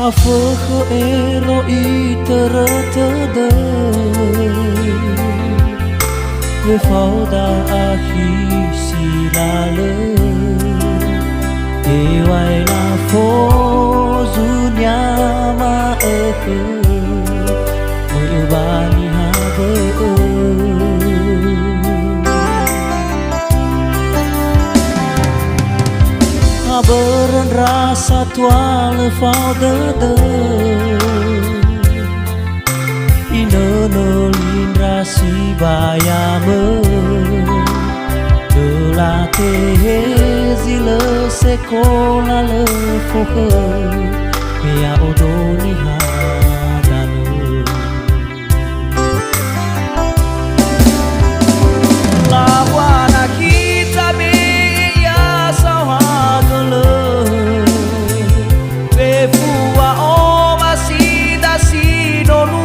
Afă eroi tărătă dă Ve fauda ahi silale Ewai la fozunya ma ehe Meubani habe Haberen rasa toale fauda dă Inono lindra si bayame De la tehezile secola le focă Mea odoni hadanu La wana kita beya sawagele Ve fua oma sida sinonu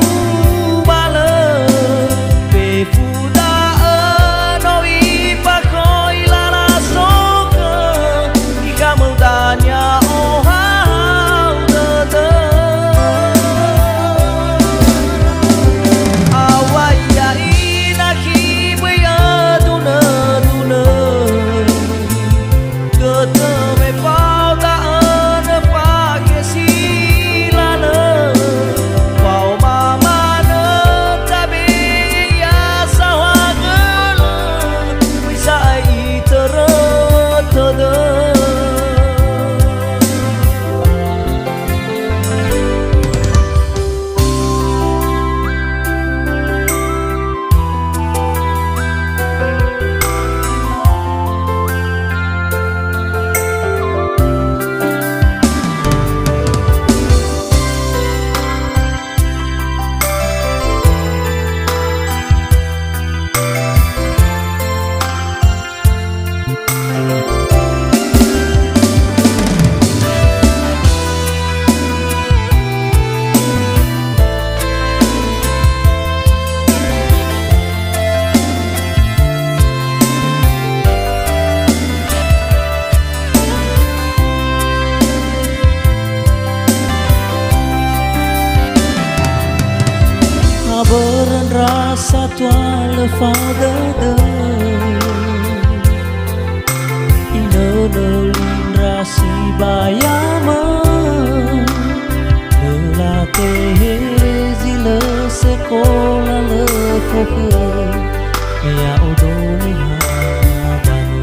Haberen rasa toale fauda dă Inono lindra si bayama De la tehezile secola le focă Mea odoni hadanu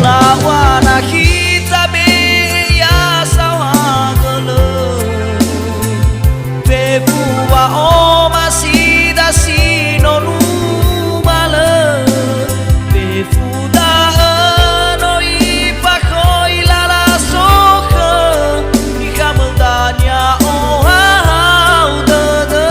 La wana kita beya sawagele Ve fua oma sida sinonu male Ve fuda noi pakoi la la soke Ika mendanya ohau dede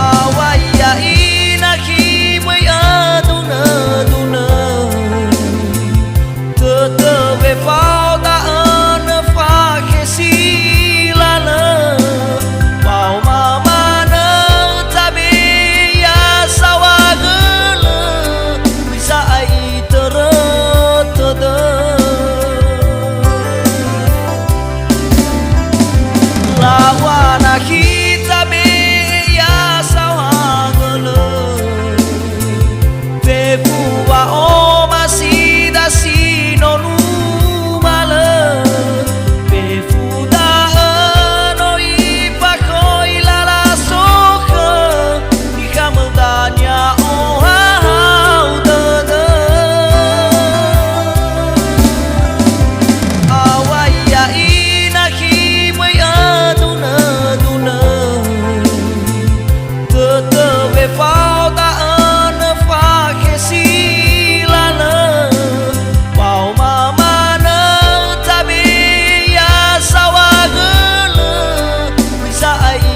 Awaya inaki mui aduna duna Tete ve fauda ane fake silale Pau mamane tabi ya sawagele Bisa ai teretede Lawana kita beya sawagele Ve fua oma sida sinonu male Ve fuda noi pakoi la la soke Ika mendanya ohau dede Awaya inaki mui aduna duna Tete ve fauda ane fake silale Pau mamane tabi ya sawagele Bisa ai